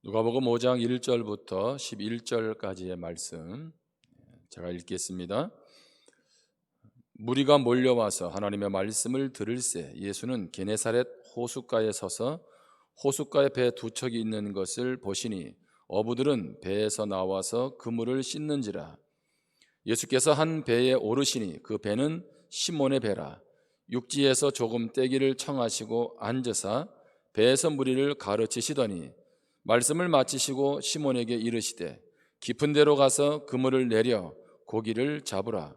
누가복음 5장 1절부터 11절까지의 말씀 제가 읽겠습니다. 무리가 몰려와서 하나님의 말씀을 들을새 예수는 게네사렛 호숫가에 서서 호숫가에 배 두 척이 있는 것을 보시니 어부들은 배에서 나와서 그물을 씻는지라. 예수께서 한 배에 오르시니 그 배는 시몬의 배라. 육지에서 조금 떼기를 청하시고 앉으사 배에서 무리를 가르치시더니 말씀을 마치시고 시몬에게 이르시되 깊은 데로 가서 그물을 내려 고기를 잡으라.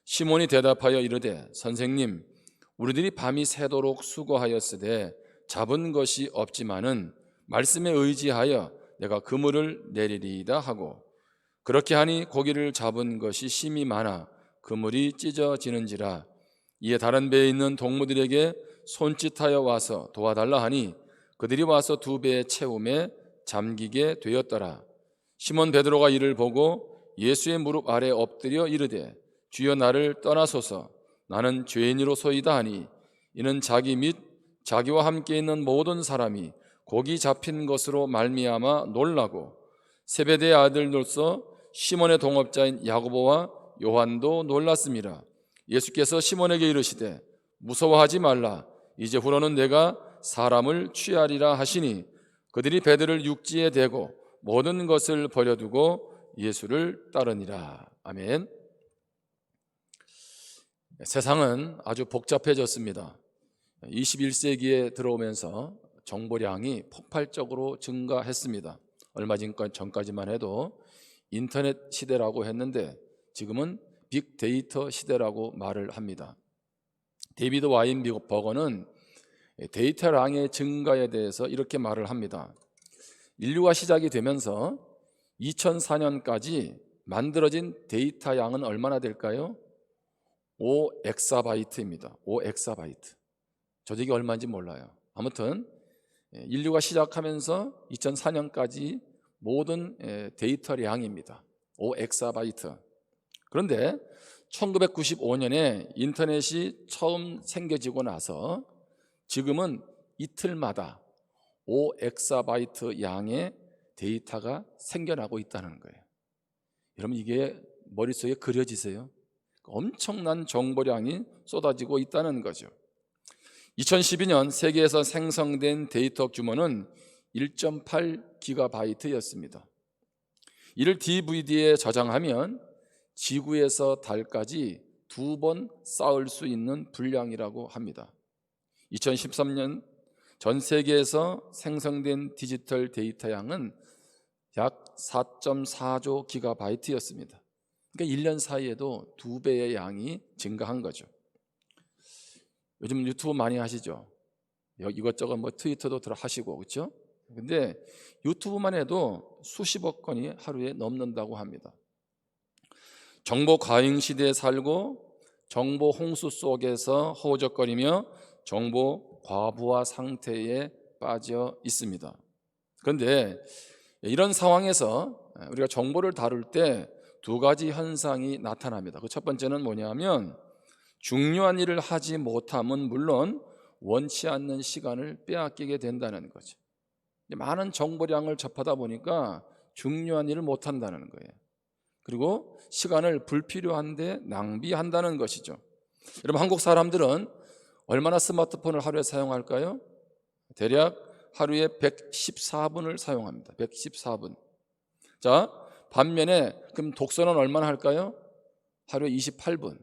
시몬이 대답하여 이르되 선생님, 우리들이 밤이 새도록 수고하였으되 잡은 것이 없지만은 말씀에 의지하여 내가 그물을 내리리이다 하고, 그렇게 하니 고기를 잡은 것이 심히 많아 그물이 찢어지는지라. 이에 다른 배에 있는 동무들에게 손짓하여 와서 도와달라 하니 그들이 와서 두 배의 채움에 잠기게 되었더라. 시몬 베드로가 이를 보고 예수의 무릎 아래 엎드려 이르되 주여, 나를 떠나소서, 나는 죄인이로소이다 하니, 이는 자기 및 자기와 함께 있는 모든 사람이 고기 잡힌 것으로 말미암아 놀라고 세베대의 아들로서 시몬의 동업자인 야고보와 요한도 놀랐습니다. 예수께서 시몬에게 이르시되 무서워하지 말라, 이제후로는 내가 사람을 취하리라 하시니 그들이 배들을 육지에 대고 모든 것을 버려두고 예수를 따르니라. 아멘. 세상은 아주 복잡해졌습니다. 21세기에 들어오면서 정보량이 폭발적으로 증가했습니다. 얼마 전까지만 해도 인터넷 시대라고 했는데 지금은 빅데이터 시대라고 말을 합니다. 데이비드 와인버거는 데이터량의 증가에 대해서 이렇게 말을 합니다. 인류가 시작이 되면서 2004년까지 만들어진 데이터 양은 얼마나 될까요? 5엑사바이트입니다. 5엑사바이트. 저도 이게 얼마인지 몰라요. 아무튼 인류가 시작하면서 2004년까지 모든 데이터량입니다. 5엑사바이트. 그런데 1995년에 인터넷이 처음 생겨지고 나서 지금은 이틀마다 5엑사바이트 양의 데이터가 생겨나고 있다는 거예요. 여러분, 이게 머릿속에 그려지세요? 엄청난 정보량이 쏟아지고 있다는 거죠. 2012년 세계에서 생성된 데이터 규모는 1.8기가바이트였습니다. 이를 DVD에 저장하면 지구에서 달까지 2번 쌓을 수 있는 분량이라고 합니다. 2013년 전 세계에서 생성된 디지털 데이터 양은 약 4.4조 기가바이트였습니다. 그러니까 1년 사이에도 2배의 양이 증가한 거죠. 요즘 유튜브 많이 하시죠? 이것저것 트위터도 하시고, 그렇죠? 근데 유튜브만 해도 수십억 건이 하루에 넘는다고 합니다. 정보 과잉 시대에 살고 정보 홍수 속에서 허우적거리며 정보 과부하 상태에 빠져 있습니다. 그런데 이런 상황에서 우리가 정보를 다룰 때 두 가지 현상이 나타납니다. 그 첫 번째는 뭐냐면, 중요한 일을 하지 못함은 물론 원치 않는 시간을 빼앗기게 된다는 거죠. 많은 정보량을 접하다 보니까 중요한 일을 못한다는 거예요. 그리고 시간을 불필요한데 낭비한다는 것이죠. 여러분, 한국 사람들은 얼마나 스마트폰을 하루에 사용할까요? 대략 하루에 114분을 사용합니다. 114분. 자, 반면에 그럼 독서는 얼마나 할까요? 하루에 28분.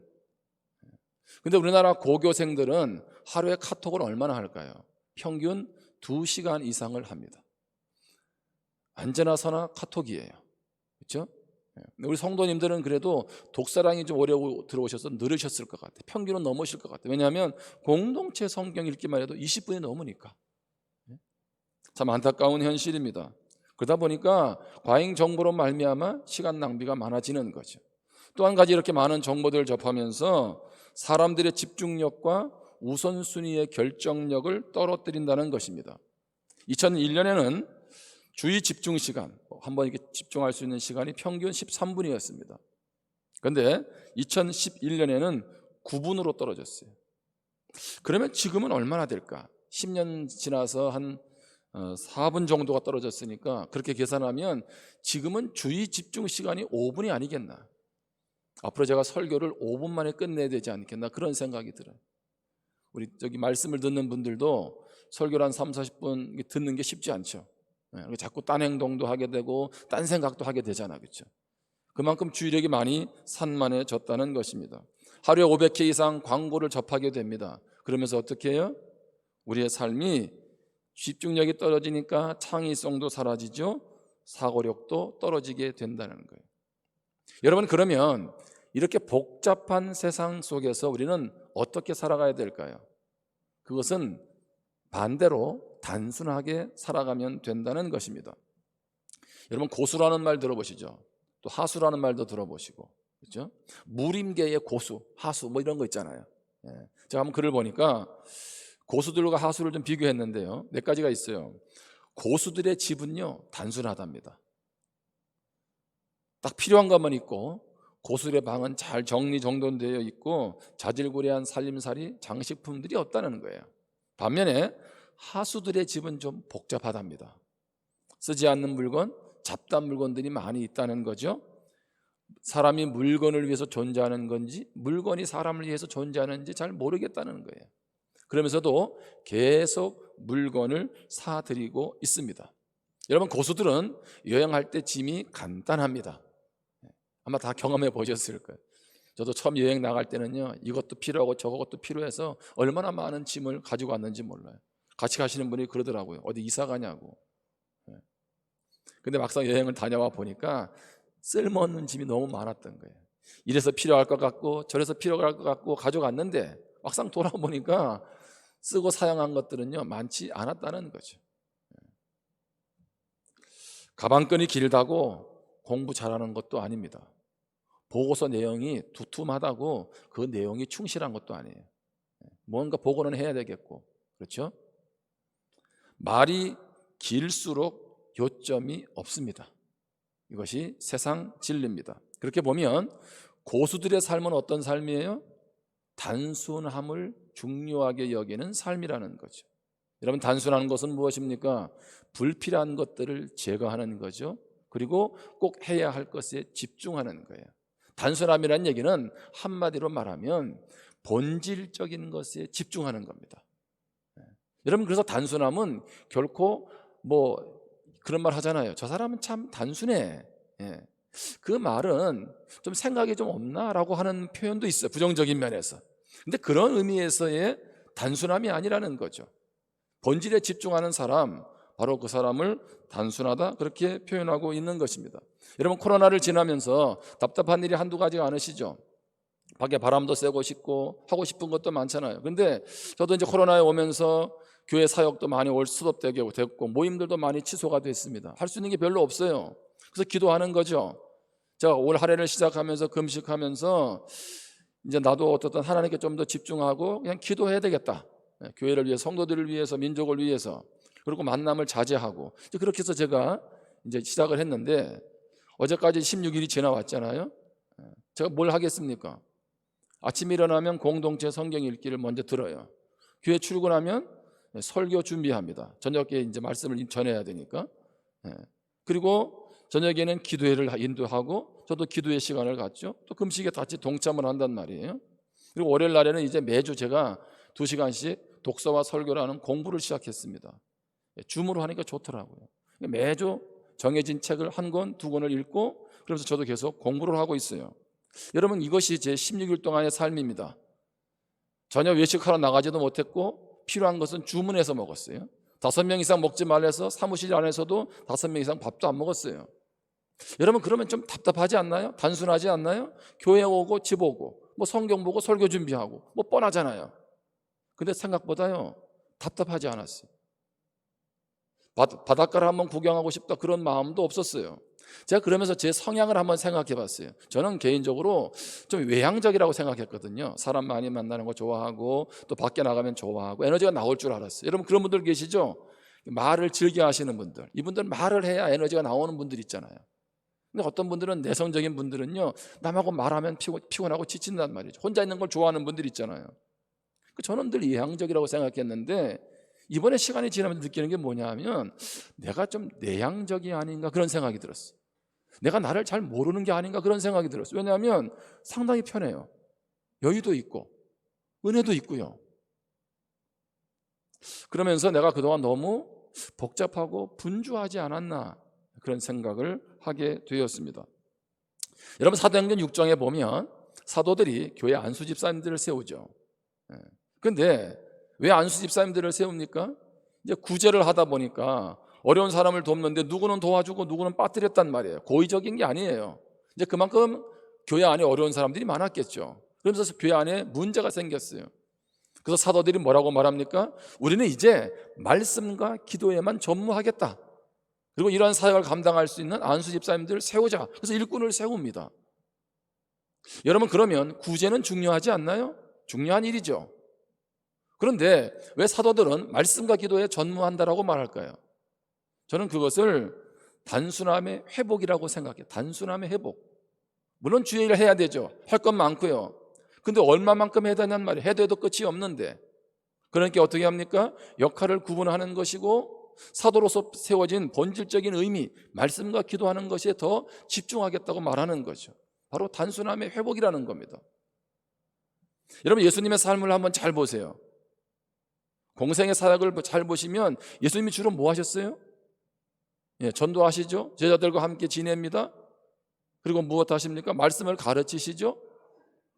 근데 우리나라 고교생들은 하루에 카톡을 얼마나 할까요? 평균 2시간 이상을 합니다. 언제나 서나 카톡이에요. 그렇죠? 우리 성도님들은 그래도 독서량이 좀 오래 들어오셔서 늘으셨을 것 같아요. 평균은 넘으실 것 같아요. 왜냐하면 공동체 성경 읽기만 해도 20분이 넘으니까. 참 안타까운 현실입니다. 그러다 보니까 과잉 정보로 말미암아 시간 낭비가 많아지는 거죠. 또 한 가지, 이렇게 많은 정보들을 접하면서 사람들의 집중력과 우선순위의 결정력을 떨어뜨린다는 것입니다. 2001년에는 주의 집중 시간, 한번 이렇게 집중할 수 있는 시간이 평균 13분이었습니다. 그런데 2011년에는 9분으로 떨어졌어요. 그러면 지금은 얼마나 될까? 10년 지나서 한 4분 정도가 떨어졌으니까 그렇게 계산하면 지금은 주의 집중 시간이 5분이 아니겠나. 앞으로 제가 설교를 5분 만에 끝내야 되지 않겠나 그런 생각이 들어요. 우리 저기 말씀을 듣는 분들도 설교를 한 3, 40분 듣는 게 쉽지 않죠. 자꾸 딴 행동도 하게 되고 딴 생각도 하게 되잖아, 그렇죠? 그만큼 주의력이 많이 산만해졌다는 것입니다. 하루에 500회 이상 광고를 접하게 됩니다. 그러면서 어떻게 해요? 우리의 삶이 집중력이 떨어지니까 창의성도 사라지죠. 사고력도 떨어지게 된다는 거예요. 여러분, 그러면 이렇게 복잡한 세상 속에서 우리는 어떻게 살아가야 될까요? 그것은 반대로 단순하게 살아가면 된다는 것입니다. 여러분, 고수라는 말 들어보시죠? 또 하수라는 말도 들어보시고, 그렇죠? 무림계의 고수, 하수 뭐 이런 거 있잖아요. 제가 한번 글을 보니까 고수들과 하수를 좀 비교했는데요, 몇 가지가 있어요. 고수들의 집은요 단순하답니다. 딱 필요한 것만 있고, 고수들의 방은 잘 정리정돈되어 있고 자질구레한 살림살이 장식품들이 없다는 거예요. 반면에 하수들의 집은 좀 복잡하답니다. 쓰지 않는 물건, 잡다한 물건들이 많이 있다는 거죠. 사람이 물건을 위해서 존재하는 건지 물건이 사람을 위해서 존재하는지 잘 모르겠다는 거예요. 그러면서도 계속 물건을 사들이고 있습니다. 여러분, 고수들은 여행할 때 짐이 간단합니다. 아마 다 경험해 보셨을 거예요. 저도 처음 여행 나갈 때는요, 이것도 필요하고 저것도 필요해서 얼마나 많은 짐을 가지고 왔는지 몰라요. 같이 가시는 분이 그러더라고요. 어디 이사 가냐고. 근데 막상 여행을 다녀와 보니까 쓸모없는 짐이 너무 많았던 거예요. 이래서 필요할 것 같고 저래서 필요할 것 같고 가져갔는데 막상 돌아보니까 쓰고 사용한 것들은요 많지 않았다는 거죠. 가방끈이 길다고 공부 잘하는 것도 아닙니다. 보고서 내용이 두툼하다고 그 내용이 충실한 것도 아니에요. 뭔가 보고는 해야 되겠고, 그렇죠? 말이 길수록 요점이 없습니다. 이것이 세상 진리입니다. 그렇게 보면 고수들의 삶은 어떤 삶이에요? 단순함을 중요하게 여기는 삶이라는 거죠. 여러분, 단순한 것은 무엇입니까? 불필요한 것들을 제거하는 거죠. 그리고 꼭 해야 할 것에 집중하는 거예요. 단순함이라는 얘기는 한마디로 말하면 본질적인 것에 집중하는 겁니다. 여러분, 그래서 단순함은 결코 뭐 그런 말 하잖아요. 저 사람은 참 단순해. 그 말은 좀 생각이 좀 없나라고 하는 표현도 있어요. 부정적인 면에서. 근데 그런 의미에서의 단순함이 아니라는 거죠. 본질에 집중하는 사람, 바로 그 사람을 단순하다 그렇게 표현하고 있는 것입니다. 여러분, 코로나를 지나면서 답답한 일이 한두 가지가 아니시죠? 밖에 바람도 쐬고 싶고 하고 싶은 것도 많잖아요. 근데 저도 이제 코로나에 오면서 교회 사역도 많이 스톱되게 됐고 모임들도 많이 취소가 됐습니다. 할 수 있는 게 별로 없어요. 그래서 기도하는 거죠. 제가 올 한 해를 시작하면서 금식하면서 이제 나도 어떻든 하나님께 좀 더 집중하고 그냥 기도해야 되겠다. 교회를 위해서, 성도들을 위해서, 민족을 위해서, 그리고 만남을 자제하고, 그렇게 해서 제가 이제 시작을 했는데 어제까지 16일이 지나왔잖아요. 제가 뭘 하겠습니까? 아침에 일어나면 공동체 성경 읽기를 먼저 들어요. 교회 출근하면 설교 준비합니다. 저녁에 이제 말씀을 전해야 되니까. 그리고 저녁에는 기도회를 인도하고 저도 기도회 시간을 갖죠. 또 금식에 같이 동참을 한단 말이에요. 그리고 월요일 날에는 이제 매주 제가 2시간씩 독서와 설교를 하는 공부를 시작했습니다. 줌으로 하니까 좋더라고요. 매주 정해진 책을 한 권, 두 권을 읽고 그래서 저도 계속 공부를 하고 있어요. 여러분, 이것이 제 16일 동안의 삶입니다. 저녁 외식하러 나가지도 못했고 필요한 것은 주문해서 먹었어요. 5명 이상 먹지 말래서 사무실 안에서도 5명 이상 밥도 안 먹었어요. 여러분, 그러면 좀 답답하지 않나요? 단순하지 않나요? 교회 오고 집 오고 뭐 성경 보고 설교 준비하고 뭐 뻔하잖아요. 근데 생각보다요 답답하지 않았어요. 바닷가를 한번 구경하고 싶다 그런 마음도 없었어요. 제가 그러면서 제 성향을 한번 생각해 봤어요. 저는 개인적으로 좀 외향적이라고 생각했거든요. 사람 많이 만나는 거 좋아하고 또 밖에 나가면 좋아하고 에너지가 나올 줄 알았어요. 여러분, 그런 분들 계시죠? 말을 즐겨 하시는 분들, 이분들 말을 해야 에너지가 나오는 분들 있잖아요. 근데 어떤 분들은, 내성적인 분들은요 남하고 말하면 피곤하고 지친단 말이죠. 혼자 있는 걸 좋아하는 분들 있잖아요. 저는 늘 외향적이라고 생각했는데 이번에 시간이 지나면서 느끼는 게 뭐냐면 내가 좀 내향적이 아닌가 그런 생각이 들었어요. 내가 나를 잘 모르는 게 아닌가 그런 생각이 들었어요. 왜냐하면 상당히 편해요. 여유도 있고 은혜도 있고요. 그러면서 내가 그동안 너무 복잡하고 분주하지 않았나 그런 생각을 하게 되었습니다. 여러분, 사도행전 6장에 보면 사도들이 교회 안수 집사님들을 세우죠. 그런데 왜 안수 집사님들을 세웁니까? 이제 구제를 하다 보니까 어려운 사람을 돕는데 누구는 도와주고 누구는 빠뜨렸단 말이에요. 고의적인 게 아니에요. 이제 그만큼 교회 안에 어려운 사람들이 많았겠죠. 그러면서 교회 안에 문제가 생겼어요. 그래서 사도들이 뭐라고 말합니까? 우리는 이제 말씀과 기도에만 전무하겠다. 그리고 이러한 사역을 감당할 수 있는 안수 집사님들을 세우자. 그래서 일꾼을 세웁니다. 여러분, 그러면 구제는 중요하지 않나요? 중요한 일이죠. 그런데 왜 사도들은 말씀과 기도에 전무한다라고 말할까요? 저는 그것을 단순함의 회복이라고 생각해요. 단순함의 회복. 물론 주의 일을 해야 되죠. 할 건 많고요. 근데 얼마만큼 해야 되냔 말이에요. 해도 해도 끝이 없는데. 그러니까 어떻게 합니까? 역할을 구분하는 것이고 사도로서 세워진 본질적인 의미, 말씀과 기도하는 것에 더 집중하겠다고 말하는 거죠. 바로 단순함의 회복이라는 겁니다. 여러분, 예수님의 삶을 한번 잘 보세요. 공생의 사역을 잘 보시면 예수님이 주로 뭐 하셨어요? 전도하시죠. 제자들과 함께 지냅니다. 그리고 무엇 하십니까? 말씀을 가르치시죠.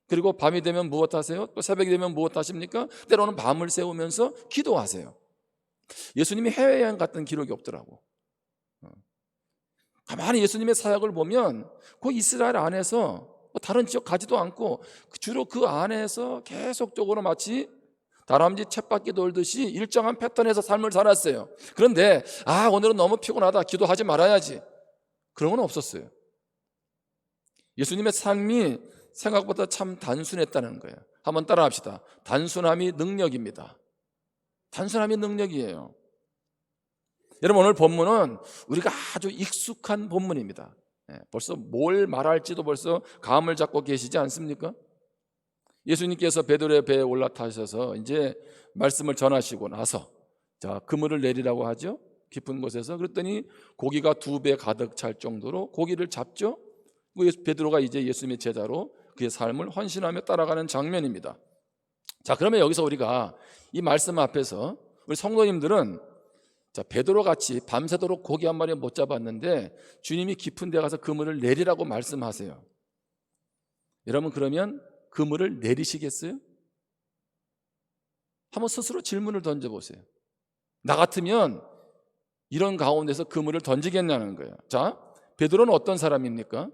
그리고 밤이 되면 무엇 하세요? 또 새벽이 되면 무엇 하십니까? 때로는 밤을 새우면서 기도하세요. 예수님이 해외여행 갔던 기록이 없더라고. 가만히 예수님의 사역을 보면 그 이스라엘 안에서 다른 지역 가지도 않고 주로 그 안에서 계속적으로 마치 다람쥐 쳇바퀴 돌듯이 일정한 패턴에서 삶을 살았어요. 그런데 오늘은 너무 피곤하다, 기도하지 말아야지, 그런 건 없었어요. 예수님의 삶이 생각보다 참 단순했다는 거예요. 한번 따라 합시다. 단순함이 능력입니다. 단순함이 능력이에요. 여러분, 오늘 본문은 우리가 아주 익숙한 본문입니다. 벌써 뭘 말할지도 벌써 감을 잡고 계시지 않습니까? 예수님께서 베드로의 배에 올라타셔서 이제 말씀을 전하시고 나서 그물을 내리라고 하죠. 깊은 곳에서. 그랬더니 고기가 2배 가득 찰 정도로 고기를 잡죠. 베드로가 이제 예수님의 제자로 그의 삶을 헌신하며 따라가는 장면입니다. 자, 그러면 여기서 우리가 이 말씀 앞에서 우리 성도님들은 베드로 같이 밤새도록 고기 한 마리 못 잡았는데 주님이 깊은 데 가서 그물을 내리라고 말씀하세요. 여러분, 그러면 그물을 내리시겠어요? 한번 스스로 질문을 던져보세요. 나 같으면 이런 가운데서 그물을 던지겠냐는 거예요. 자, 베드로는 어떤 사람입니까?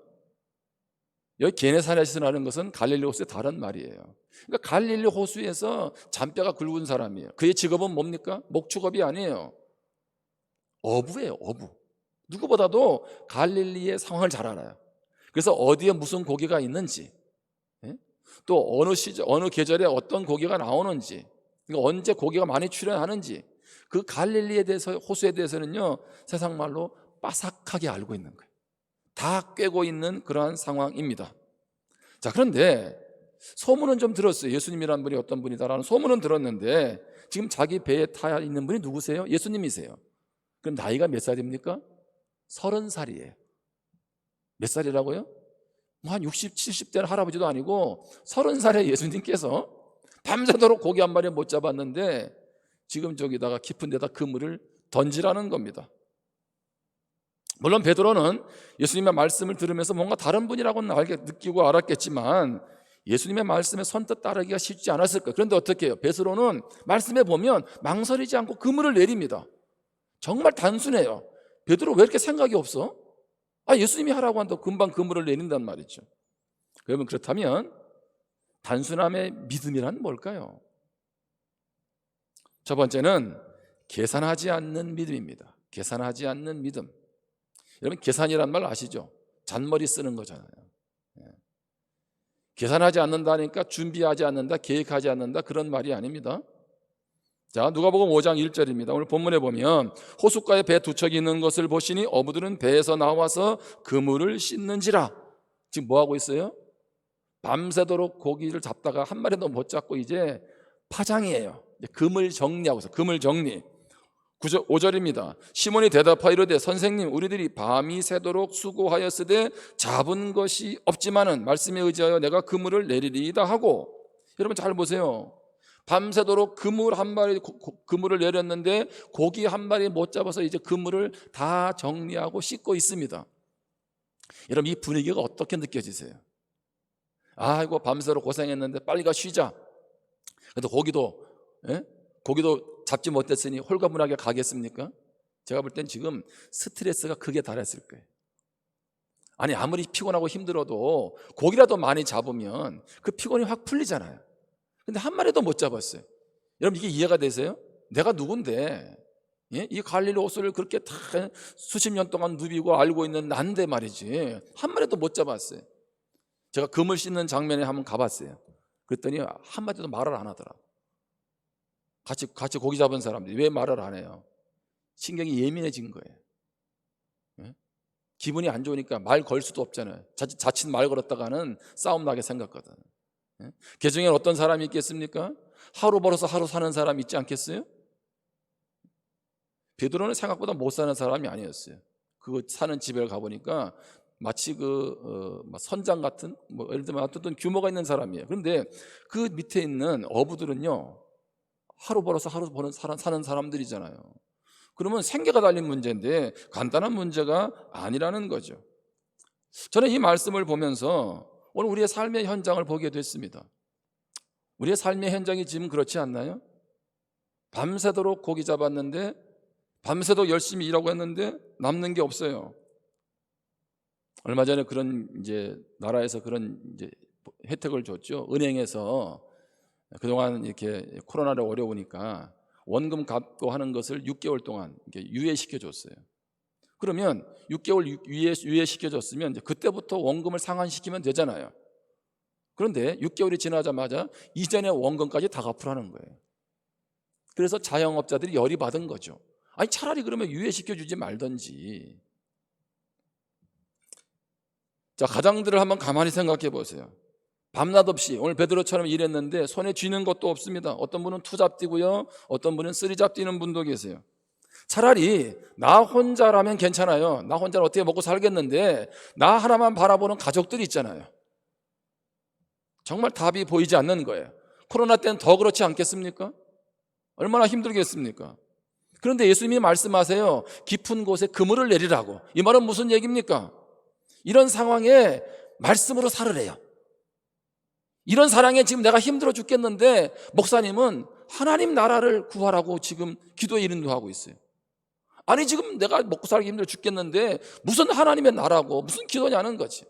여기 게네사렛이라는 것은 갈릴리 호수의 다른 말이에요. 그러니까 갈릴리 호수에서 잔뼈가 굵은 사람이에요. 그의 직업은 뭡니까? 목축업이 아니에요. 어부예요, 어부. 누구보다도 갈릴리의 상황을 잘 알아요. 그래서 어디에 무슨 고기가 있는지, 또 어느 시절, 어느 계절에 어떤 고기가 나오는지, 그러니까 언제 고기가 많이 출현하는지, 그 갈릴리에 대해서, 호수에 대해서는요, 세상 말로 빠삭하게 알고 있는 거예요. 다 꿰고 있는 그러한 상황입니다. 자, 그런데 소문은 좀 들었어요. 예수님이라는 분이 어떤 분이다라는 소문은 들었는데 지금 자기 배에 타 있는 분이 누구세요? 예수님이세요. 그럼 나이가 몇 살입니까? 30살이에요. 몇 살이라고요? 한 60, 70대 할아버지도 아니고 30살의 예수님께서 밤새도록 고기 한 마리 못 잡았는데 지금 저기다가 깊은 데다 그물을 던지라는 겁니다. 물론 베드로는 예수님의 말씀을 들으면서 뭔가 다른 분이라고는 느끼고 알았겠지만 예수님의 말씀에 선뜻 따르기가 쉽지 않았을 거예요. 그런데 어떻게 해요? 베드로는 말씀에 보면 망설이지 않고 그물을 내립니다. 정말 단순해요. 베드로 왜 이렇게 생각이 없어? 예수님이 하라고 한다고 금방 그물을 내린단 말이죠. 그러면 그렇다면 단순함의 믿음이란 뭘까요? 첫 번째는 계산하지 않는 믿음입니다. 계산하지 않는 믿음. 여러분, 계산이란 말 아시죠? 잔머리 쓰는 거잖아요. 계산하지 않는다니까 준비하지 않는다, 계획하지 않는다, 그런 말이 아닙니다. 자, 누가복음 5장 1절입니다. 오늘 본문에 보면 호숫가에 배 2척이 있는 것을 보시니 어부들은 배에서 나와서 그물을 씻는지라. 지금 뭐 하고 있어요? 밤새도록 고기를 잡다가 한 마리도 못 잡고 이제 파장이에요. 금을 정리하고 있어요. 금을 정리. 5절입니다. 시몬이 대답하여 이르되 선생님 우리들이 밤이 새도록 수고하였으되 잡은 것이 없지만은 말씀에 의지하여 내가 그물을 내리리이다 하고, 여러분 잘 보세요. 밤새도록 그물을 내렸는데 고기 한 마리 못 잡아서 이제 그물을 다 정리하고 씻고 있습니다. 여러분 이 분위기가 어떻게 느껴지세요? 아이고 밤새도록 고생했는데 빨리 가 쉬자. 근데 고기도 잡지 못했으니 홀가분하게 가겠습니까? 제가 볼 땐 지금 스트레스가 극에 달했을 거예요. 아니 아무리 피곤하고 힘들어도 고기라도 많이 잡으면 그 피곤이 확 풀리잖아요. 근데 한 마리도 못 잡았어요. 여러분 이게 이해가 되세요? 내가 누군데, 예? 이 갈릴리 호수를 그렇게 다 수십 년 동안 누비고 알고 있는 난데 말이지 한 마리도 못 잡았어요. 제가 금을 씻는 장면에 한번 가봤어요. 그랬더니 한마디도 말을 안 하더라고요. 같이 고기 잡은 사람들이 왜 말을 안 해요? 신경이 예민해진 거예요. 예? 기분이 안 좋으니까 말 걸 수도 없잖아요. 자칫 말 걸었다가는 싸움 나게 생겼거든. 예? 개중에 어떤 사람이 있겠습니까? 하루 벌어서 하루 사는 사람이 있지 않겠어요? 베드로는 생각보다 못 사는 사람이 아니었어요. 그거 사는 집에 가보니까 마치 선장 같은 예를 들면 어떤 규모가 있는 사람이에요. 그런데 그 밑에 있는 어부들은요 하루 벌어서 하루 사는 사람들이잖아요. 그러면 생계가 달린 문제인데 간단한 문제가 아니라는 거죠. 저는 이 말씀을 보면서 오늘 우리의 삶의 현장을 보게 됐습니다. 우리의 삶의 현장이 지금 그렇지 않나요? 밤새도록 고기 잡았는데, 밤새도록 열심히 일하고 했는데 남는 게 없어요. 얼마 전에 그런 나라에서 그런 혜택을 줬죠. 은행에서 그동안 이렇게 코로나로 어려우니까 원금 갚고 하는 것을 6개월 동안 이렇게 유예시켜 줬어요. 그러면 6개월 유예시켜 줬으면 그때부터 원금을 상환시키면 되잖아요. 그런데 6개월이 지나자마자 이전의 원금까지 다 갚으라는 거예요. 그래서 자영업자들이 열이 받은 거죠. 아니 차라리 그러면 유예시켜 주지 말든지. 자, 가장들을 한번 가만히 생각해 보세요. 밤낮 없이 오늘 베드로처럼 일했는데 손에 쥐는 것도 없습니다. 어떤 분은 투잡 뛰고요, 어떤 분은 쓰리잡 뛰는 분도 계세요. 차라리 나 혼자라면 괜찮아요. 나 혼자는 어떻게 먹고 살겠는데 나 하나만 바라보는 가족들이 있잖아요. 정말 답이 보이지 않는 거예요. 코로나 때는 더 그렇지 않겠습니까? 얼마나 힘들겠습니까? 그런데 예수님이 말씀하세요. 깊은 곳에 그물을 내리라고. 이 말은 무슨 얘기입니까? 이런 상황에 말씀으로 살으래요. 이런 사랑에 지금 내가 힘들어 죽겠는데 목사님은 하나님 나라를 구하라고 지금 기도에 인도하고 있어요. 아니 지금 내가 먹고 살기 힘들어 죽겠는데 무슨 하나님의 나라고 무슨 기도냐는 거지.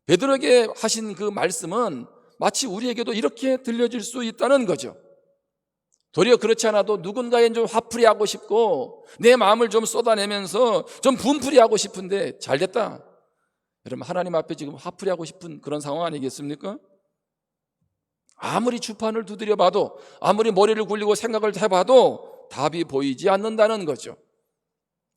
베드로에게 하신 그 말씀은 마치 우리에게도 이렇게 들려질 수 있다는 거죠. 도리어 그렇지 않아도 누군가에 좀 화풀이 하고 싶고 내 마음을 좀 쏟아내면서 좀 분풀이 하고 싶은데 잘됐다. 여러분 하나님 앞에 지금 화풀이 하고 싶은 그런 상황 아니겠습니까? 아무리 주판을 두드려 봐도 아무리 머리를 굴리고 생각을 해봐도 답이 보이지 않는다는 거죠.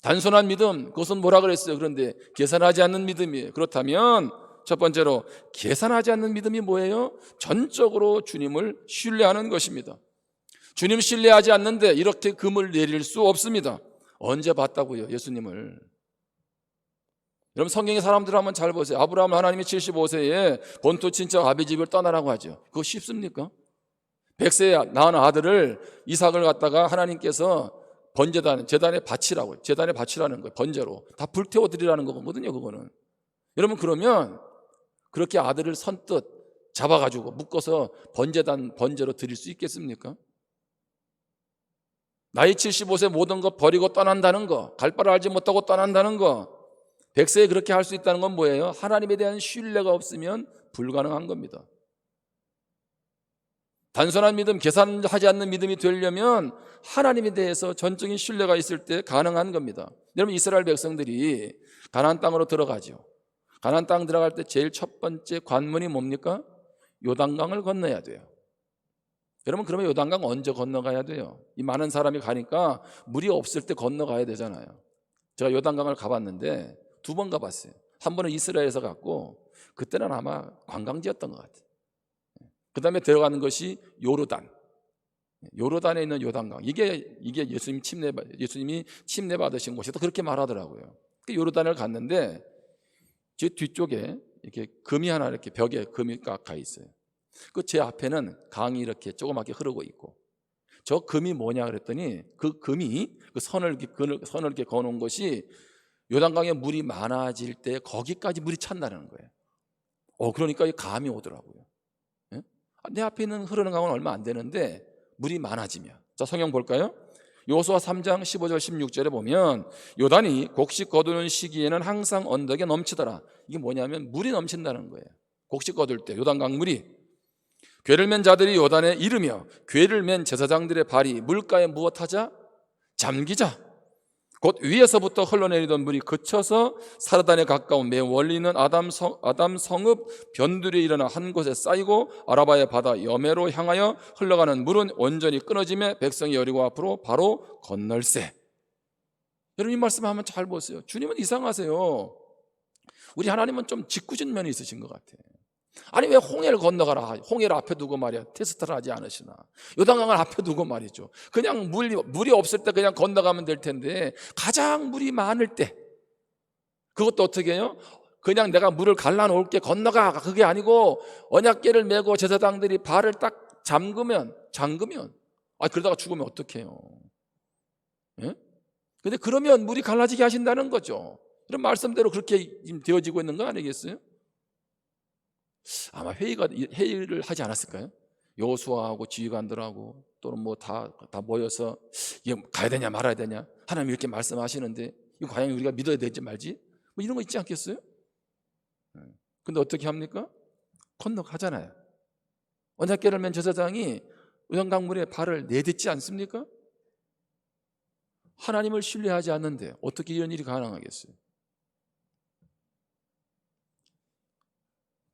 단순한 믿음, 그것은 뭐라 그랬어요? 그런데 계산하지 않는 믿음이에요. 그렇다면 첫 번째로 계산하지 않는 믿음이 뭐예요? 전적으로 주님을 신뢰하는 것입니다. 주님 신뢰하지 않는데 이렇게 금을 내릴 수 없습니다. 언제 봤다고요? 예수님을. 여러분 성경의 사람들 한번 잘 보세요. 아브라함 하나님이 75세에 본토 친척 아비 집을 떠나라고 하죠. 그거 쉽습니까? 100세에 낳은 아들을 이삭을 갖다가 하나님께서 재단에 바치라는 거예요. 번제로 다 불태워 드리라는 거거든요. 그거는. 여러분 그러면 그렇게 아들을 선뜻 잡아가지고 묶어서 번제로 드릴 수 있겠습니까? 나이 75세 모든 것 버리고 떠난다는 거, 갈 바를 알지 못하고 떠난다는 거, 100세에 그렇게 할 수 있다는 건 뭐예요? 하나님에 대한 신뢰가 없으면 불가능한 겁니다. 단순한 믿음, 계산하지 않는 믿음이 되려면 하나님에 대해서 전적인 신뢰가 있을 때 가능한 겁니다. 여러분 이스라엘 백성들이 가나안 땅으로 들어가죠. 가나안 땅 들어갈 때 제일 첫 번째 관문이 뭡니까? 요단강을 건너야 돼요. 여러분 그러면 요단강 언제 건너가야 돼요? 이 많은 사람이 가니까 물이 없을 때 건너가야 되잖아요. 제가 요단강을 가봤는데 2번 가봤어요. 한 번은 이스라엘에서 갔고 그때는 아마 관광지였던 것 같아요. 그 다음에 들어가는 것이 요르단. 요르단에 있는 요단강, 이게 예수님이 침례 받으신 곳이다, 그렇게 말하더라고요. 요르단을 갔는데 제 뒤쪽에 이렇게 금이 하나, 이렇게 벽에 금이 가 있어요. 그 제 앞에는 강이 이렇게 조그맣게 흐르고 있고, 저 금이 뭐냐 그랬더니 그 금이 그 선을 이렇게 거놓은 것이 요단강에 물이 많아질 때 거기까지 물이 찬다는 거예요. 그러니까 감이 오더라고요. 예? 내 앞에 있는 흐르는 강은 얼마 안 되는데 물이 많아지면, 자, 성경 볼까요? 여호수아 3장 15절 16절에 보면 요단이 곡식 거두는 시기에는 항상 언덕에 넘치더라. 이게 뭐냐면 물이 넘친다는 거예요. 곡식 거둘 때 요단강 물이. 궤를 맨 자들이 요단에 이르며 궤를 맨 제사장들의 발이 물가에 무엇하자? 잠기자. 곧 위에서부터 흘러내리던 물이 그쳐서 사르단에 가까운 매우 멀리 있는 아담 성읍 변두리에 일어나 한 곳에 쌓이고 아라바의 바다 여매로 향하여 흘러가는 물은 온전히 끊어지며 백성이 여리고 앞으로 바로 건널세. 여러분, 이 말씀 한번 잘 보세요. 주님은 이상하세요. 우리 하나님은 좀 짓궂은 면이 있으신 것 같아요. 아니, 왜 홍해를 건너가라, 홍해를 앞에 두고 말이야 테스트를 하지 않으시나? 요단강을 앞에 두고 말이죠. 그냥 물이 없을 때 그냥 건너가면 될 텐데, 가장 물이 많을 때, 그것도 어떻게 해요? 그냥 내가 물을 갈라놓을게, 건너가, 그게 아니고 언약궤를 메고 제사장들이 발을 딱 잠그면 그러다가 죽으면 어떡해요? 예? 근데 그러면 물이 갈라지게 하신다는 거죠. 이런 말씀대로 그렇게 되어지고 있는 거 아니겠어요? 아마 회의를 하지 않았을까요? 여호수아하고 지휘관들하고 또는 뭐 다 모여서 이게 가야 되냐 말아야 되냐, 하나님 이렇게 말씀하시는데 이거 과연 우리가 믿어야 되지 말지, 뭐 이런 거 있지 않겠어요? 근데 어떻게 합니까? 건너가잖아요. 언약궤를 맨 제사장이 요단강물에 발을 내딛지 않습니까? 하나님을 신뢰하지 않는데 어떻게 이런 일이 가능하겠어요?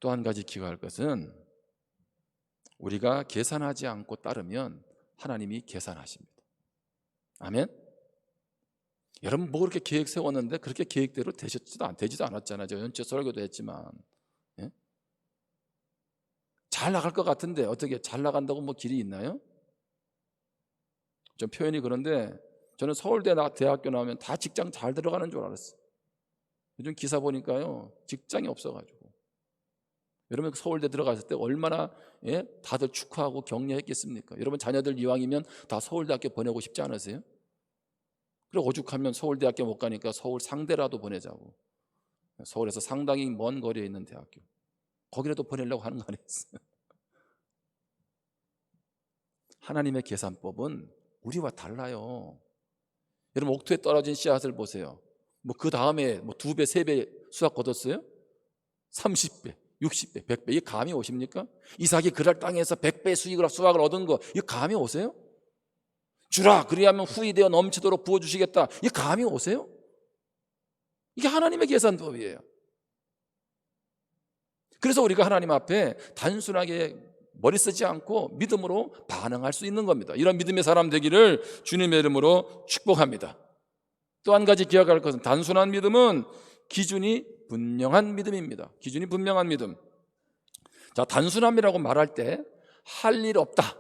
또 한 가지 기억할 것은, 우리가 계산하지 않고 따르면 하나님이 계산하십니다. 아멘? 여러분, 뭐 그렇게 계획 세웠는데 그렇게 계획대로 되지도 않았잖아요. 저 연체 설교도 했지만, 예? 잘 나갈 것 같은데 어떻게 잘 나간다고 뭐 길이 있나요? 좀 표현이 그런데 저는 서울대 대학교 나오면 다 직장 잘 들어가는 줄 알았어요. 요즘 기사 보니까요, 직장이 없어가지고. 여러분, 서울대 들어갔을 때 얼마나 다들 축하하고 격려했겠습니까? 여러분 자녀들 이왕이면 다 서울대학교 보내고 싶지 않으세요? 그리고 오죽하면 서울대학교 못 가니까 서울 상대라도 보내자고, 서울에서 상당히 먼 거리에 있는 대학교, 거기라도 보내려고 하는 거 아니겠어요? 하나님의 계산법은 우리와 달라요. 여러분, 옥토에 떨어진 씨앗을 보세요. 뭐 그 다음에 뭐 2배, 3배 수확 거뒀어요? 30배, 60배, 100배, 이게 감이 오십니까? 이삭이 그랄 땅에서 100배 수확을 얻은 거, 이게 감이 오세요? 주라, 그리하면 후히 되어 넘치도록 부어주시겠다, 이게 감이 오세요? 이게 하나님의 계산법이에요. 그래서 우리가 하나님 앞에 단순하게 머리 쓰지 않고 믿음으로 반응할 수 있는 겁니다. 이런 믿음의 사람 되기를 주님의 이름으로 축복합니다. 또 한 가지 기억할 것은, 단순한 믿음은 기준이 분명한 믿음입니다. 기준이 분명한 믿음. 자, 단순함이라고 말할 때 할 일 없다,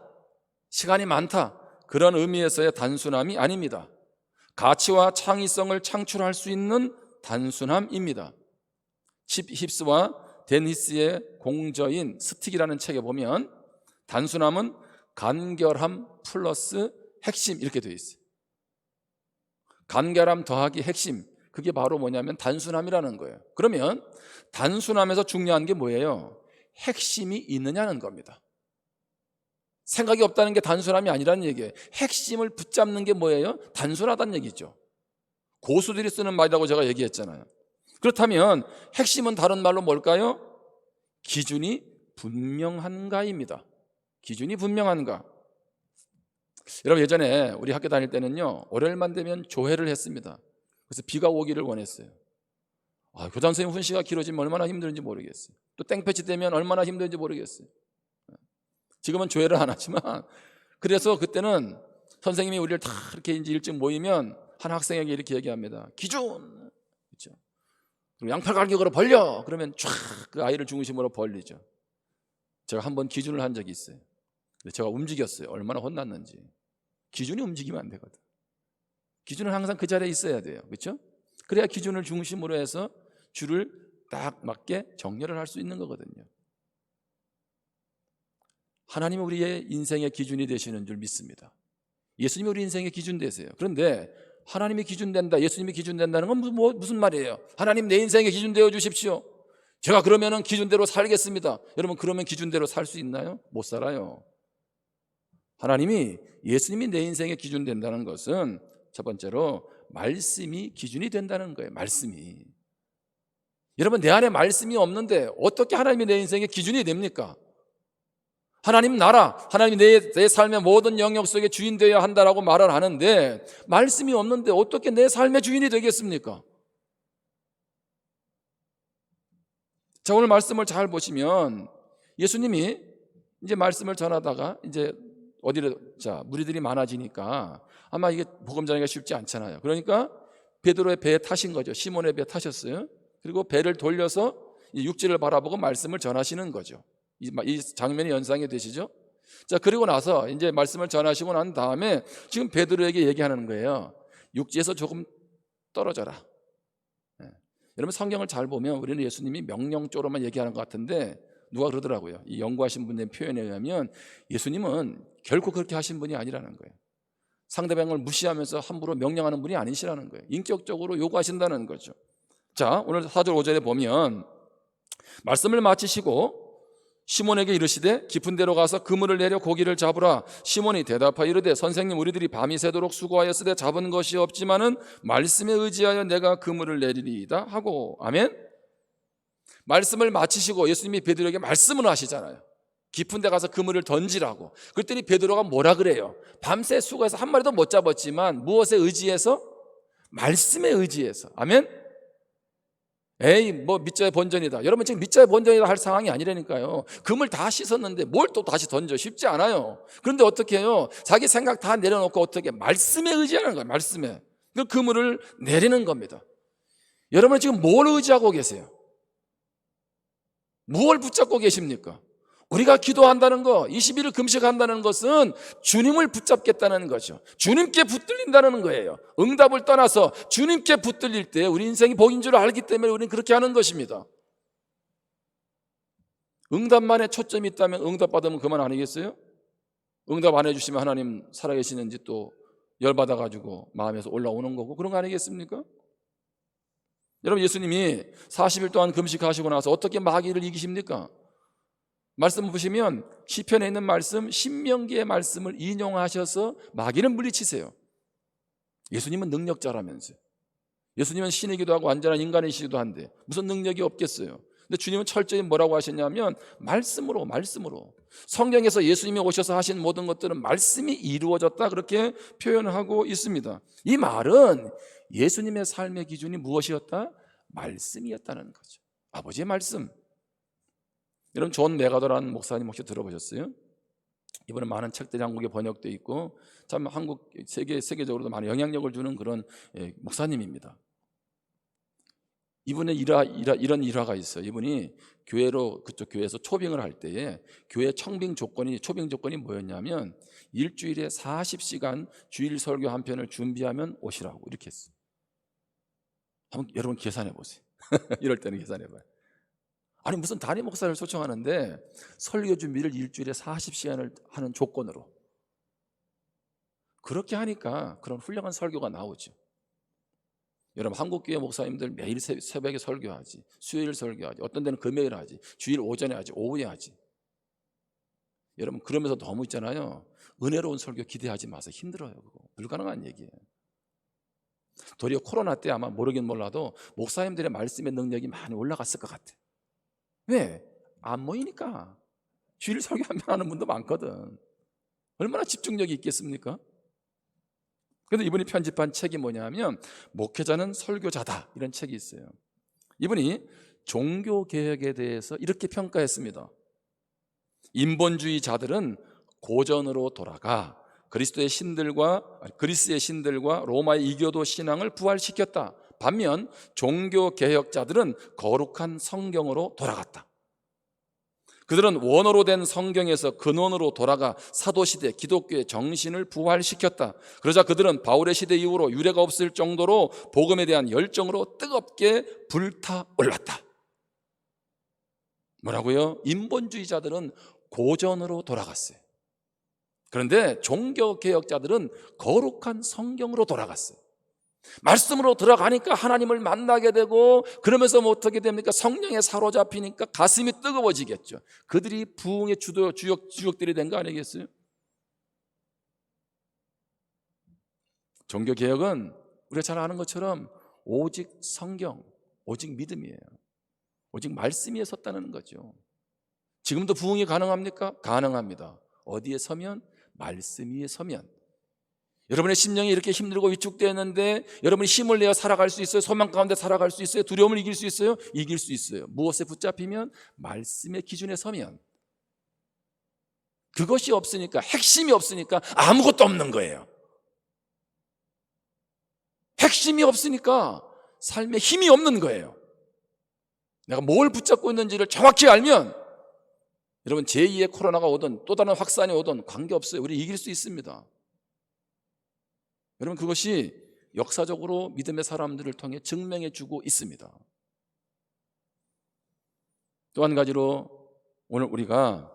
시간이 많다, 그런 의미에서의 단순함이 아닙니다. 가치와 창의성을 창출할 수 있는 단순함입니다. 칩 힙스와 댄 히스의 공저인 스틱이라는 책에 보면 단순함은 간결함 플러스 핵심, 이렇게 되어 있어요. 간결함 더하기 핵심, 그게 바로 뭐냐면 단순함이라는 거예요. 그러면 단순함에서 중요한 게 뭐예요? 핵심이 있느냐는 겁니다. 생각이 없다는 게 단순함이 아니라는 얘기예요. 핵심을 붙잡는 게 뭐예요? 단순하다는 얘기죠. 고수들이 쓰는 말이라고 제가 얘기했잖아요. 그렇다면 핵심은 다른 말로 뭘까요? 기준이 분명한가입니다. 기준이 분명한가. 여러분, 예전에 우리 학교 다닐 때는요, 월요일만 되면 조회를 했습니다. 그래서 비가 오기를 원했어요. 교장 선생님 훈시가 길어지면 얼마나 힘든지 모르겠어요. 또 땡볕이 되면 얼마나 힘든지 모르겠어요. 지금은 조회를 안 하지만, 그래서 그때는 선생님이 우리를 다 이렇게 이제 일찍 모이면 한 학생에게 이렇게 얘기합니다. 기준, 그렇죠? 그리고 양팔 갈기으로 벌려, 그러면 쫙 그 아이를 중심으로 벌리죠. 제가 한번 기준을 한 적이 있어요. 근데 제가 움직였어요. 얼마나 혼났는지. 기준이 움직이면 안 되거든. 기준은 항상 그 자리에 있어야 돼요. 그렇죠? 그래야 기준을 중심으로 해서 줄을 딱 맞게 정렬을 할 수 있는 거거든요. 하나님은 우리의 인생의 기준이 되시는 줄 믿습니다. 예수님이 우리 인생의 기준 되세요. 그런데 하나님이 기준 된다, 예수님이 기준 된다는 건 무슨 말이에요? 하나님 내 인생의 기준 되어 주십시오. 제가 그러면은 기준대로 살겠습니다. 여러분, 그러면 기준대로 살 수 있나요? 못 살아요. 하나님이, 예수님이 내 인생의 기준 된다는 것은 첫 번째로 말씀이 기준이 된다는 거예요. 말씀이. 여러분, 내 안에 말씀이 없는데 어떻게 하나님이 내 인생의 기준이 됩니까? 하나님 나라, 하나님이 내 삶의 모든 영역 속에 주인 되어야 한다라고 말을 하는데 말씀이 없는데 어떻게 내 삶의 주인이 되겠습니까? 자, 오늘 말씀을 잘 보시면 예수님이 이제 말씀을 전하다가 이제 무리들이 많아지니까 아마 이게 복음 전하기가 쉽지 않잖아요. 그러니까 베드로의 배에 타신 거죠. 시몬의 배에 타셨어요. 그리고 배를 돌려서 이 육지를 바라보고 말씀을 전하시는 거죠. 이 장면이 연상이 되시죠? 자, 그리고 나서 이제 말씀을 전하시고 난 다음에 지금 베드로에게 얘기하는 거예요. 육지에서 조금 떨어져라. 여러분, 성경을 잘 보면 우리는 예수님이 명령조로만 얘기하는 것 같은데 누가 그러더라고요. 이 연구하신 분의 표현에 의하면 예수님은 결코 그렇게 하신 분이 아니라는 거예요. 상대방을 무시하면서 함부로 명령하는 분이 아니시라는 거예요. 인격적으로 요구하신다는 거죠. 자, 오늘 4절 5절에 보면 말씀을 마치시고 시몬에게 이르시되 깊은 데로 가서 그물을 내려 고기를 잡으라. 시몬이 대답하여 이르되 선생님, 우리들이 밤이 새도록 수고하였으되 잡은 것이 없지만은 말씀에 의지하여 내가 그물을 내리리이다 하고. 아멘. 말씀을 마치시고 예수님이 베드로에게 말씀을 하시잖아요. 깊은 데 가서 그물을 던지라고. 그랬더니 베드로가 뭐라 그래요? 밤새 수고해서 한 마리도 못 잡았지만 무엇에 의지해서? 말씀에 의지해서. 아멘. 에이, 밑자의 본전이다. 여러분, 지금 밑자의 본전이다 할 상황이 아니라니까요. 금을 다 씻었는데 뭘 또 다시 던져? 쉽지 않아요. 그런데 어떻게 해요? 자기 생각 다 내려놓고 어떻게? 말씀에 의지하는 거예요. 말씀에. 그 그물을 내리는 겁니다. 여러분, 지금 뭘 의지하고 계세요? 무엇을 붙잡고 계십니까? 우리가 기도한다는 거, 21일 금식한다는 것은 주님을 붙잡겠다는 거죠. 주님께 붙들린다는 거예요. 응답을 떠나서 주님께 붙들릴 때 우리 인생이 복인 줄 알기 때문에 우리는 그렇게 하는 것입니다. 응답만에 초점이 있다면 응답 받으면 그만 아니겠어요? 응답 안 해주시면 하나님 살아계시는지 또 열받아가지고 마음에서 올라오는 거고, 그런 거 아니겠습니까? 여러분, 예수님이 40일 동안 금식하시고 나서 어떻게 마귀를 이기십니까? 말씀 보시면 시편에 있는 말씀, 신명기의 말씀을 인용하셔서 마귀를 물리치세요. 예수님은 능력자라면서요. 예수님은 신이기도 하고 완전한 인간이시기도 한데 무슨 능력이 없겠어요. 근데 주님은 철저히 뭐라고 하셨냐면 말씀으로. 성경에서 예수님이 오셔서 하신 모든 것들은 말씀이 이루어졌다, 그렇게 표현하고 있습니다. 이 말은 예수님의 삶의 기준이 무엇이었다? 말씀이었다는 거죠. 아버지의 말씀. 여러분, 존 메가더라는 목사님 혹시 들어보셨어요? 이번에 많은 책들이 한국에 번역되어 있고 참 한국 세계적으로도 많은 영향력을 주는 그런 목사님입니다. 이분의 이런 일화가 있어요. 이분이 그쪽 교회에서 초빙을 할 때에 교회 초빙 조건이 뭐였냐면 일주일에 40시간 주일 설교 한 편을 준비하면 오시라고 이렇게 했어요. 한번 여러분 계산해 보세요. 이럴 때는 계산해 봐요. 아니, 무슨 담임 목사를 초청하는데 설교 준비를 일주일에 40시간을 하는 조건으로. 그렇게 하니까 그런 훌륭한 설교가 나오죠. 여러분, 한국교회 목사님들 매일 새벽에 설교하지, 수요일 설교하지, 어떤 데는 금요일 하지, 주일 오전에 하지, 오후에 하지. 여러분, 그러면서 너무 있잖아요. 은혜로운 설교 기대하지 마세요. 힘들어요. 그거 불가능한 얘기예요. 도리어 코로나 때 아마 모르긴 몰라도 목사님들의 말씀의 능력이 많이 올라갔을 것 같아요. 왜? 안 모이니까. 주일 설교 한 편 하는 분도 많거든. 얼마나 집중력이 있겠습니까? 그런데 이분이 편집한 책이 뭐냐면 목회자는 설교자다, 이런 책이 있어요. 이분이 종교개혁에 대해서 이렇게 평가했습니다. 인본주의자들은 고전으로 돌아가 그리스의 신들과 로마의 이교도 신앙을 부활시켰다. 반면 종교개혁자들은 거룩한 성경으로 돌아갔다. 그들은 원어로 된 성경에서 근원으로 돌아가 사도시대 기독교의 정신을 부활시켰다. 그러자 그들은 바울의 시대 이후로 유례가 없을 정도로 복음에 대한 열정으로 뜨겁게 불타올랐다. 뭐라고요? 인본주의자들은 고전으로 돌아갔어요. 그런데 종교개혁자들은 거룩한 성경으로 돌아갔어요. 말씀으로 들어가니까 하나님을 만나게 되고, 그러면서 뭐 어떻게 됩니까? 성령에 사로잡히니까 가슴이 뜨거워지겠죠. 그들이 부흥의 주역들이 된 거 아니겠어요? 종교개혁은 우리가 잘 아는 것처럼 오직 성경, 오직 믿음이에요. 오직 말씀 위에 섰다는 거죠. 지금도 부흥이 가능합니까? 가능합니다. 어디에 서면? 말씀 위에 서면. 여러분의 심령이 이렇게 힘들고 위축되어 있는데 여러분이 힘을 내어 살아갈 수 있어요? 소망 가운데 살아갈 수 있어요? 두려움을 이길 수 있어요? 이길 수 있어요. 무엇에 붙잡히면? 말씀의 기준에 서면. 그것이 없으니까, 핵심이 없으니까 아무것도 없는 거예요. 핵심이 없으니까 삶에 힘이 없는 거예요. 내가 뭘 붙잡고 있는지를 정확히 알면 여러분, 제2의 코로나가 오든 또 다른 확산이 오든 관계없어요. 우리 이길 수 있습니다. 여러분, 그것이 역사적으로 믿음의 사람들을 통해 증명해 주고 있습니다. 또 한 가지로 오늘 우리가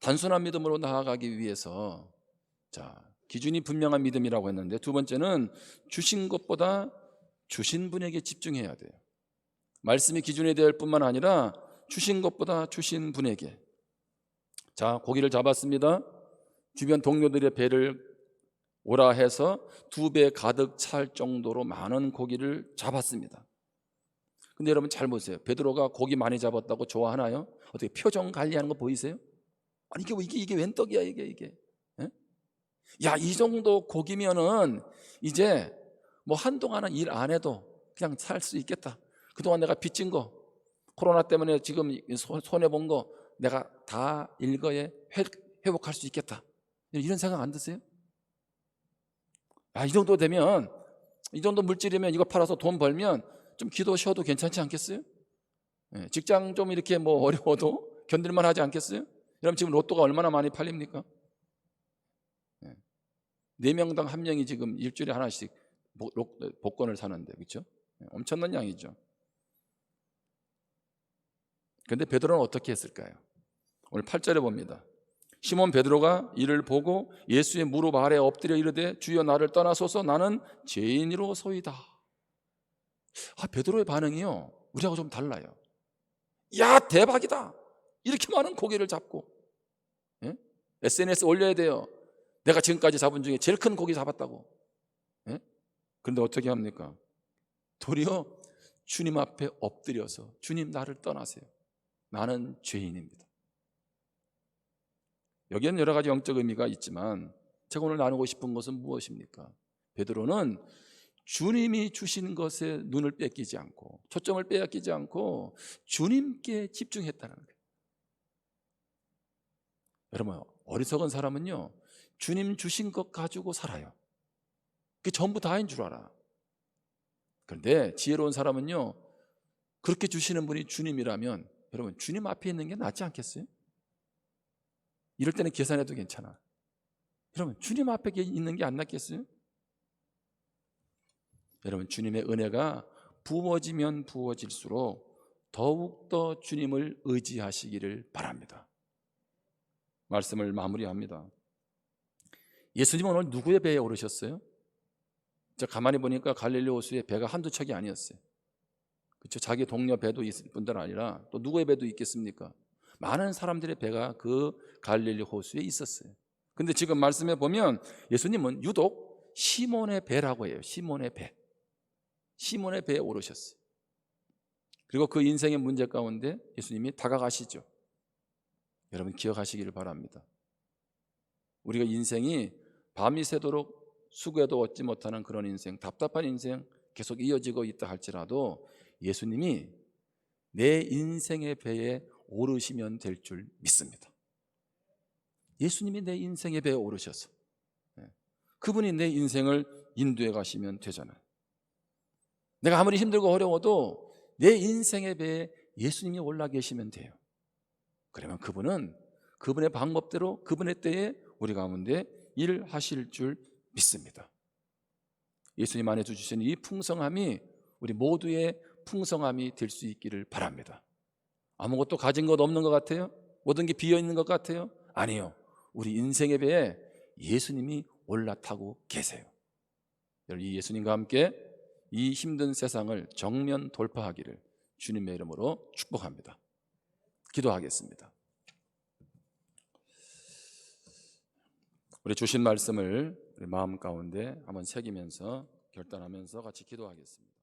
단순한 믿음으로 나아가기 위해서, 기준이 분명한 믿음이라고 했는데, 두 번째는 주신 것보다 주신 분에게 집중해야 돼요. 말씀이 기준이 될 뿐만 아니라 주신 것보다 주신 분에게. 고기를 잡았습니다. 주변 동료들의 배를 오라 해서 2배 가득 찰 정도로 많은 고기를 잡았습니다. 근데 여러분 잘 보세요. 베드로가 고기 많이 잡았다고 좋아하나요? 어떻게 표정 관리하는 거 보이세요? 아니 이게 웬 떡이야 이게. 예? 야, 이 정도 고기면은 이제 뭐 한동안은 일 안 해도 그냥 살 수 있겠다. 그동안 내가 빚진 거, 코로나 때문에 지금 손해본 거 내가 다 일거에 회복할 수 있겠다. 이런 생각 안 드세요? 이 정도 되면, 이 정도 물질이면 이거 팔아서 돈 벌면 좀 기도 쉬어도 괜찮지 않겠어요? 직장 좀 이렇게 뭐 어려워도 견딜만 하지 않겠어요? 여러분 지금 로또가 얼마나 많이 팔립니까? 4명당 1명이 지금 일주일에 하나씩 복권을 사는데, 그렇죠? 엄청난 양이죠. 그런데 베드로는 어떻게 했을까요? 오늘 8절에 봅니다. 시몬 베드로가 이를 보고 예수의 무릎 아래 엎드려 이르되 주여 나를 떠나소서 나는 죄인이로소이다. 베드로의 반응이요, 우리하고 좀 달라요. 야, 대박이다. 이렇게 많은 고기를 잡고, SNS 올려야 돼요. 내가 지금까지 잡은 중에 제일 큰 고기 잡았다고. 그런데 어떻게 합니까? 도리어 주님 앞에 엎드려서 주님 나를 떠나세요. 나는 죄인입니다. 여기에는 여러 가지 영적 의미가 있지만 제가 오늘 나누고 싶은 것은 무엇입니까? 베드로는 주님이 주신 것에 눈을 뺏기지 않고, 초점을 빼앗기지 않고 주님께 집중했다는 거예요. 여러분, 어리석은 사람은요, 주님 주신 것 가지고 살아요. 그게 전부 다인 줄 알아. 그런데 지혜로운 사람은요, 그렇게 주시는 분이 주님이라면 여러분 주님 앞에 있는 게 낫지 않겠어요? 이럴 때는 계산해도 괜찮아. 여러분 주님 앞에 있는 게 안 낫겠어요? 여러분 주님의 은혜가 부어지면 부어질수록 더욱더 주님을 의지하시기를 바랍니다. 말씀을 마무리합니다. 예수님은 오늘 누구의 배에 오르셨어요? 제가 가만히 보니까 갈릴리 호수에 배가 한두 척이 아니었어요. 그렇죠? 자기 동료 배도 있을 뿐들 아니라 또 누구의 배도 있겠습니까? 많은 사람들의 배가 그 갈릴리 호수에 있었어요. 근데 지금 말씀해 보면 예수님은 유독 시몬의 배라고 해요. 시몬의 배. 시몬의 배에 오르셨어요. 그리고 그 인생의 문제 가운데 예수님이 다가가시죠. 여러분 기억하시기를 바랍니다. 우리가 인생이 밤이 새도록 수고해도 얻지 못하는 그런 인생, 답답한 인생 계속 이어지고 있다 할지라도 예수님이 내 인생의 배에 오르시면 될 줄 믿습니다. 예수님이 내 인생의 배에 오르셔서 그분이 내 인생을 인도해 가시면 되잖아요. 내가 아무리 힘들고 어려워도 내 인생의 배에 예수님이 올라 계시면 돼요. 그러면 그분은 그분의 방법대로 그분의 때에 우리 가운데 일하실 줄 믿습니다. 예수님 안에 주신 이 풍성함이 우리 모두의 풍성함이 될 수 있기를 바랍니다. 아무것도 가진 것 없는 것 같아요? 모든 게 비어 있는 것 같아요? 아니요. 우리 인생의 배에 예수님이 올라타고 계세요. 여러분, 이 예수님과 함께 이 힘든 세상을 정면 돌파하기를 주님의 이름으로 축복합니다. 기도하겠습니다. 우리 주신 말씀을 우리 마음 가운데 한번 새기면서 결단하면서 같이 기도하겠습니다.